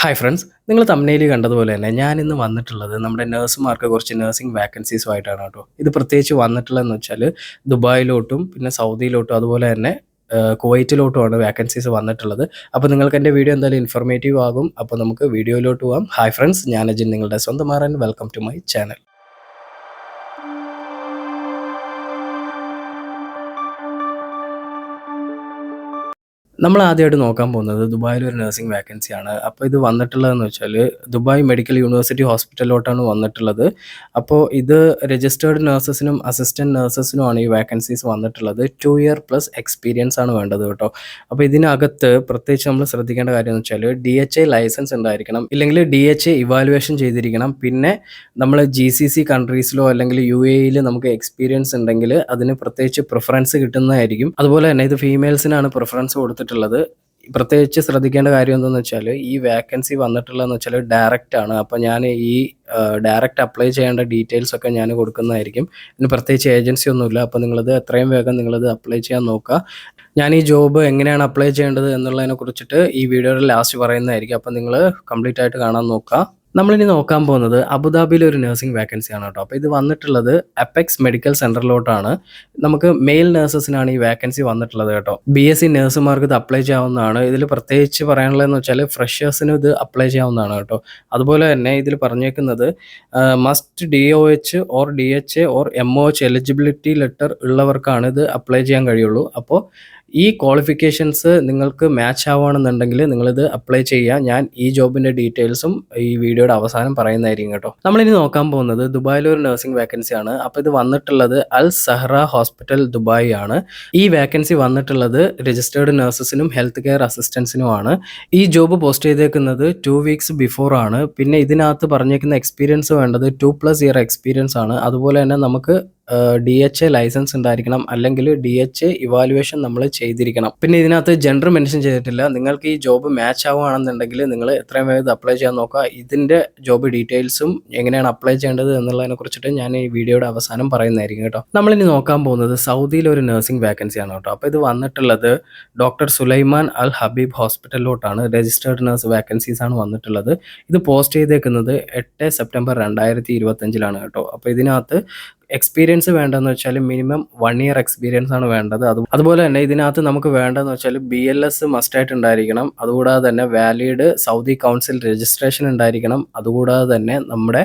Hi friends, നിങ്ങൾ തമ്മിൽ കണ്ടതുപോലെ തന്നെ ഞാനിന്ന് വന്നിട്ടുള്ളത് നമ്മുടെ നഴ്സുമാർക്ക് കുറച്ച് നഴ്സിംഗ് വാക്കൻസീസുമായിട്ടാണ് കേട്ടോ. ഇത് പ്രത്യേകിച്ച് വന്നിട്ടുള്ളതെന്ന് വെച്ചാൽ ദുബായിലോട്ടും പിന്നെ സൗദിയിലോട്ടും അതുപോലെ തന്നെ കുവൈറ്റിലോട്ടുമാണ് വാക്കൻസീസ് വന്നിട്ടുള്ളത്. അപ്പോൾ നിങ്ങൾക്ക് എൻ്റെ വീഡിയോ എന്തായാലും ഇൻഫോർമേറ്റീവ് ആകും. അപ്പോൾ നമുക്ക് വീഡിയോയിലോട്ട് പോകാം. ഹായ് ഫ്രണ്ട്സ്, ഞാൻ അജിൻ, നിങ്ങളുടെ സ്വന്തം മാറൻ. Welcome to my channel. നമ്മൾ ആദ്യമായിട്ട് നോക്കാൻ പോകുന്നത് ദുബായിൽ ഒരു നഴ്സിംഗ് വാക്കൻസിയാണ്. അപ്പോൾ ഇത് വന്നിട്ടുള്ളതെന്ന് വെച്ചാൽ ദുബായ് മെഡിക്കൽ യൂണിവേഴ്സിറ്റി ഹോസ്പിറ്റലിലോട്ടാണ് വന്നിട്ടുള്ളത്. അപ്പോൾ ഇത് രജിസ്റ്റേർഡ് നഴ്സസിനും അസിസ്റ്റൻറ്റ് നഴ്സസിനുമാണ് ഈ വാക്കൻസീസ് വന്നിട്ടുള്ളത്. 2 ഇയർ പ്ലസ് എക്സ്പീരിയൻസ് ആണ് വേണ്ടത് കേട്ടോ. അപ്പോൾ ഇതിനകത്ത് പ്രത്യേകിച്ച് നമ്മൾ ശ്രദ്ധിക്കേണ്ട കാര്യം എന്ന് വെച്ചാൽ DHA ലൈസൻസ് ഉണ്ടായിരിക്കണം, ഇല്ലെങ്കിൽ DHA ഇവാലുവേഷൻ ചെയ്തിരിക്കണം. പിന്നെ നമ്മൾ GCC കൺട്രീസിലോ അല്ലെങ്കിൽ UAEയിൽ നമുക്ക് എക്സ്പീരിയൻസ് ഉണ്ടെങ്കിൽ അതിന് പ്രത്യേകിച്ച് പ്രിഫറൻസ് കിട്ടുന്നതായിരിക്കും. അതുപോലെ തന്നെ ഇത് ഫീമെയിൽസിനാണ് പ്രിഫറൻസ് കൊടുത്തിട്ടുള്ളത്. പ്രത്യേകിച്ച് ശ്രദ്ധിക്കേണ്ട കാര്യം എന്താണെന്ന് വെച്ചാൽ ഈ വാക്കൻസി വന്നിട്ടുള്ളതെന്ന് വെച്ചാൽ ഡയറക്റ്റ് ആണ്. അപ്പോൾ ഞാൻ ഈ ഡയറക്റ്റ് അപ്ലൈ ചെയ്യേണ്ട ഡീറ്റെയിൽസ് ഒക്കെ ഞാൻ കൊടുക്കുന്നതായിരിക്കും. ഇതിന് പ്രത്യേകിച്ച് ഏജൻസി ഒന്നുമില്ല. അപ്പോൾ നിങ്ങളത് എത്രയും വേഗം നിങ്ങളത് അപ്ലൈ ചെയ്യാൻ നോക്കുക. ഞാൻ ഈ ജോബ് എങ്ങനെയാണ് അപ്ലൈ ചെയ്യേണ്ടത് എന്നുള്ളതിനെ കുറിച്ചിട്ട് ഈ വീഡിയോയുടെ ലാസ്റ്റ് പറയുന്നതായിരിക്കും. അപ്പോൾ നിങ്ങൾ കംപ്ലീറ്റ് ആയിട്ട് കാണാൻ നോക്കുക. നമ്മളിനി നോക്കാൻ പോകുന്നത് അബുദാബിയിലെ ഒരു നഴ്സിംഗ് വാക്കൻസിയാണ് കേട്ടോ. അപ്പോൾ ഇത് വന്നിട്ടുള്ളത് അപ്പെക്സ് മെഡിക്കൽ സെൻറ്ററിലോട്ടാണ്. നമുക്ക് മെയിൽ നഴ്സസിനാണ് ഈ വാക്കൻസി വന്നിട്ടുള്ളത് കേട്ടോ. BSc നഴ്സുമാർക്ക് ഇത് അപ്ലൈ ചെയ്യാവുന്നതാണ്. ഇതിൽ പ്രത്യേകിച്ച് പറയാനുള്ളതെന്ന് വെച്ചാൽ ഫ്രഷേഴ്സിനും ഇത് അപ്ലൈ ചെയ്യാവുന്നതാണ് കേട്ടോ. അതുപോലെ തന്നെ ഇതിൽ പറഞ്ഞേക്കുന്നത് must DOH or DHA or MOH eligibility letter ഉള്ളവർക്കാണ് ഇത് അപ്ലൈ ചെയ്യാൻ കഴിയുള്ളൂ. അപ്പോൾ ഈ ക്വാളിഫിക്കേഷൻസ് നിങ്ങൾക്ക് മാച്ച് ആവുകയാണെന്നുണ്ടെങ്കിൽ നിങ്ങളിത് അപ്ലൈ ചെയ്യുക. ഞാൻ ഈ ജോബിൻ്റെ ഡീറ്റെയിൽസും ഈ വീഡിയോയുടെ അവസാനം പറയുന്നതായിരിക്കും കേട്ടോ. നമ്മളിനി നോക്കാൻ പോകുന്നത് ദുബായിലെ ഒരു നഴ്സിംഗ് വാക്കൻസിയാണ്. അപ്പോൾ ഇത് വന്നിട്ടുള്ളത് അൽ സഹ്റ ഹോസ്പിറ്റൽ ദുബായ് ആണ്. ഈ വാക്കൻസി വന്നിട്ടുള്ളത് രജിസ്റ്റേർഡ് നഴ്സസിനും ഹെൽത്ത് കെയർ അസിസ്റ്റൻസിനുമാണ്. ഈ ജോബ് പോസ്റ്റ് ചെയ്തേക്കുന്നത് 2 വീക്സ് ബിഫോർ ആണ്. പിന്നെ ഇതിനകത്ത് പറഞ്ഞേക്കുന്ന എക്സ്പീരിയൻസ് വേണ്ടത് 2+ ഇയർ എക്സ്പീരിയൻസ് ആണ്. അതുപോലെ തന്നെ നമുക്ക് DHA ലൈസൻസ് ഉണ്ടായിരിക്കണം, അല്ലെങ്കിൽ DHA ഇവാലുവേഷൻ നമ്മൾ ചെയ്തിരിക്കണം. പിന്നെ ഇതിനകത്ത് ജെൻഡർ മെൻഷൻ ചെയ്തിട്ടില്ല. നിങ്ങൾക്ക് ഈ ജോബ് മാച്ച് ആവുകയാണെന്നുണ്ടെങ്കിൽ നിങ്ങൾ എത്രയും വേഗം അപ്ലൈ ചെയ്യാൻ നോക്കുക. ഇതിൻ്റെ ജോബ് ഡീറ്റെയിൽസും എങ്ങനെയാണ് അപ്ലൈ ചെയ്യേണ്ടത് എന്നുള്ളതിനെ കുറിച്ചിട്ട് ഞാൻ ഈ വീഡിയോയുടെ അവസാനം പറയുന്നതായിരിക്കും കേട്ടോ. നമ്മളിനി നോക്കാൻ പോകുന്നത് സൗദിയിലെ ഒരു നഴ്സിംഗ് വാക്കൻസിയാണ് കേട്ടോ. അപ്പോൾ ഇത് വന്നിട്ടുള്ളത് ഡോക്ടർ സുലൈമാൻ അൽ ഹബീബ് ഹോസ്പിറ്റലിലോട്ടാണ്. രജിസ്റ്റേർഡ് നഴ്സ് വാക്കൻസീസ് ആണ് വന്നിട്ടുള്ളത്. ഇത് പോസ്റ്റ് ചെയ്തേക്കുന്നത് 8 സെപ്റ്റംബർ 2025 കേട്ടോ. അപ്പോൾ ഇതിനകത്ത് എക്സ്പീരിയൻസ് വേണ്ടതെന്ന് വെച്ചാൽ മിനിമം 1 ഇയർ എക്സ്പീരിയൻസ് ആണ് വേണ്ടത്. അതുപോലെ തന്നെ ഇതിനകത്ത് നമുക്ക് വേണ്ടതെന്ന് വെച്ചാൽ BLS മസ്റ്റായിട്ട് ഉണ്ടായിരിക്കണം. അതുകൂടാതെ തന്നെ വാലിഡ് സൗദി കൗൺസിൽ രജിസ്ട്രേഷൻ ഉണ്ടായിരിക്കണം. അതുകൂടാതെ തന്നെ നമ്മുടെ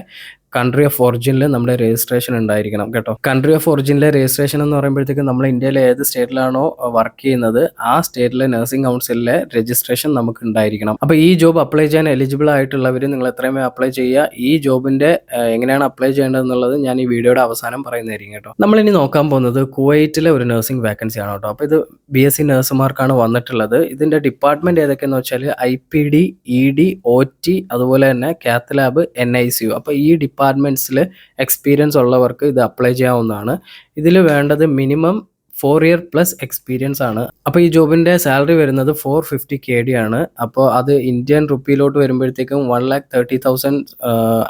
കൺട്രി ഓഫ് ഒറിജിനിൽ നമ്മുടെ രജിസ്ട്രേഷൻ ഉണ്ടായിരിക്കണം കേട്ടോ. കൺട്രി ഓഫ് ഒറിജിനിലെ രജിസ്ട്രേഷൻ എന്ന് പറയുമ്പോഴത്തേക്കും നമ്മൾ ഇന്ത്യയിലെ ഏത് സ്റ്റേറ്റിലാണോ വർക്ക് ചെയ്യുന്നത് ആ സ്റ്റേറ്റിലെ നഴ്സിംഗ് കൗൺസിലിലെ രജിസ്ട്രേഷൻ നമുക്ക് ഉണ്ടായിരിക്കണം. അപ്പോൾ ഈ ജോബ് അപ്ലൈ ചെയ്യാൻ എലിജിബിൾ ആയിട്ടുള്ളവർ നിങ്ങൾ എത്രയും അപ്ലൈ ചെയ്യുക. ഈ ജോബിൻ്റെ എങ്ങനെയാണ് അപ്ലൈ ചെയ്യേണ്ടതെന്നുള്ളത് ഞാൻ ഈ വീഡിയോയുടെ അവസാനം പറയുന്നതായിരിക്കും കേട്ടോ. നമ്മളിനി നോക്കാൻ പോകുന്നത് കുവൈറ്റിലെ ഒരു നഴ്സിംഗ് വാക്കൻസി ആണ് കേട്ടോ. അപ്പോൾ ഇത് BSc നഴ്സുമാർക്കാണ് വന്നിട്ടുള്ളത്. ഇതിൻ്റെ ഡിപ്പാർട്ട്മെൻറ്റ് ഏതൊക്കെയെന്ന് വെച്ചാൽ IPD, ED, OT, അതുപോലെ തന്നെ കാത്ത് ലാബ്, NICU. അപ്പോൾ ഈ ഡിപ്പാർട്ട്മെൻറ്റ്സിൽ എക്സ്പീരിയൻസ് ഉള്ളവർക്ക് ഇത് അപ്ലൈ ചെയ്യാവുന്നതാണ്. ഇതിൽ വേണ്ടത് മിനിമം 4 ഇയർ പ്ലസ് എക്സ്പീരിയൻസ് ആണ്. അപ്പോൾ ഈ ജോബിൻ്റെ സാലറി വരുന്നത് 450 KD ആണ്. അപ്പോൾ അത് ഇന്ത്യൻ റുപ്പിയിലോട്ട് വരുമ്പോഴത്തേക്കും 1,30,000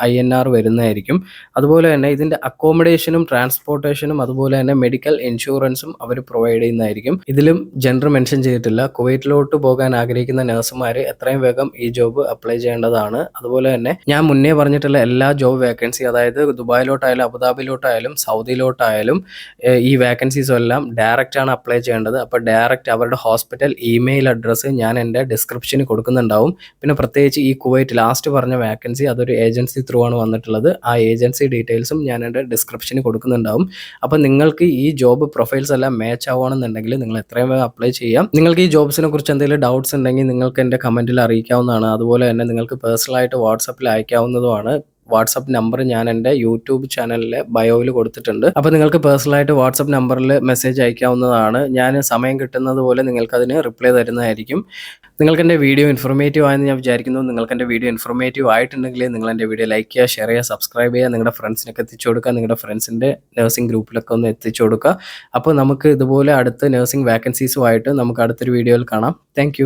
INR വരുന്നതായിരിക്കും. അതുപോലെ തന്നെ ഇതിൻ്റെ അക്കോമഡേഷനും ട്രാൻസ്പോർട്ടേഷനും അതുപോലെ തന്നെ മെഡിക്കൽ ഇൻഷുറൻസും അവർ പ്രൊവൈഡ് ചെയ്യുന്നതായിരിക്കും. ഇതിലും ജെൻഡർ മെൻഷൻ ചെയ്തിട്ടില്ല. കുവൈറ്റിലോട്ട് പോകാൻ ആഗ്രഹിക്കുന്ന നഴ്സുമാർ എത്രയും വേഗം ഈ ജോബ് അപ്ലൈ ചെയ്യേണ്ടതാണ്. അതുപോലെ തന്നെ ഞാൻ മുന്നേ പറഞ്ഞിട്ടുള്ള എല്ലാ ജോബ് വേക്കൻസി, അതായത് ദുബായിലോട്ടായാലും അബുദാബിയിലോട്ടായാലും സൗദിയിലോട്ടായാലും ഈ വാക്കൻസീസും എല്ലാം ഡയറക്റ്റ് ആണ് അപ്ലൈ ചെയ്യേണ്ടത്. അപ്പോൾ ഡയറക്റ്റ് അവരുടെ ഹോസ്പിറ്റൽ ഇമെയിൽ അഡ്രസ്സ് ഞാൻ എൻ്റെ ഡിസ്ക്രിപ്ഷനിൽ കൊടുക്കുന്നുണ്ടാവും. പിന്നെ പ്രത്യേകിച്ച് ഈ കുവൈറ്റ് ലാസ്റ്റ് പറഞ്ഞ വാക്കൻസി അതൊരു ഏജൻസി ത്രൂ ആണ് വന്നിട്ടുള്ളത്. ആ ഏജൻസി ഡീറ്റെയിൽസും ഞാൻ എൻ്റെ ഡിസ്ക്രിപ്ഷനിൽ കൊടുക്കുന്നുണ്ടാവും. അപ്പോൾ നിങ്ങൾക്ക് ഈ ജോബ് പ്രൊഫൈൽസ് എല്ലാം മാച്ച് ആവുകയാണെന്നുണ്ടെങ്കിൽ നിങ്ങൾ എത്രയും വേഗം അപ്ലൈ ചെയ്യാം. നിങ്ങൾക്ക് ഈ ജോബ്സിനെ കുറിച്ച് എന്തെങ്കിലും ഡൗട്ട്സ് ഉണ്ടെങ്കിൽ നിങ്ങൾക്ക് എൻ്റെ കമൻറ്റിൽ അറിയിക്കാവുന്നതാണ്. അതുപോലെ തന്നെ നിങ്ങൾക്ക് പേഴ്സണലായിട്ട് വാട്സപ്പിൽ അയക്കാവുന്നതുമാണ്. വാട്സപ്പ് നമ്പർ ഞാൻ എൻ്റെ യൂട്യൂബ് ചാനലിലെ ബയോയിൽ കൊടുത്തിട്ടുണ്ട്. അപ്പോൾ നിങ്ങൾക്ക് പേഴ്സണലായിട്ട് വാട്സപ്പ് നമ്പറിൽ മെസ്സേജ് അയക്കാവുന്നതാണ്. ഞാൻ സമയം കിട്ടുന്നത് പോലെ നിങ്ങൾക്കതിന് റിപ്ലൈ തരുന്നതായിരിക്കും. നിങ്ങൾക്ക് എൻ്റെ വീഡിയോ ഇൻഫോർമേറ്റീവ് ആയെന്ന് ഞാൻ വിചാരിക്കുന്നു. നിങ്ങൾക്ക് എൻ്റെ വീഡിയോ ഇൻഫോർമേറ്റീവ് ആയിട്ടുണ്ടെങ്കിൽ നിങ്ങൾ എൻ്റെ വീഡിയോ ലൈക്ക് ചെയ്യുക, ഷെയർ ചെയ്യുക, സബ്സ്ക്രൈബ് ചെയ്യുക, നിങ്ങളുടെ ഫ്രണ്ട്സിനൊക്കെ എത്തിച്ചു കൊടുക്കുക, നിങ്ങളുടെ ഫ്രണ്ട്സിൻ്റെ നഴ്സിംഗ് ഗ്രൂപ്പിലൊക്കെ ഒന്ന് എത്തിച്ചു കൊടുക്കുക. അപ്പോൾ നമുക്ക് ഇതുപോലെ അടുത്ത നഴ്സിംഗ് വാക്കൻസീസുമായിട്ട് നമുക്ക് അടുത്തൊരു വീഡിയോയിൽ കാണാം. താങ്ക്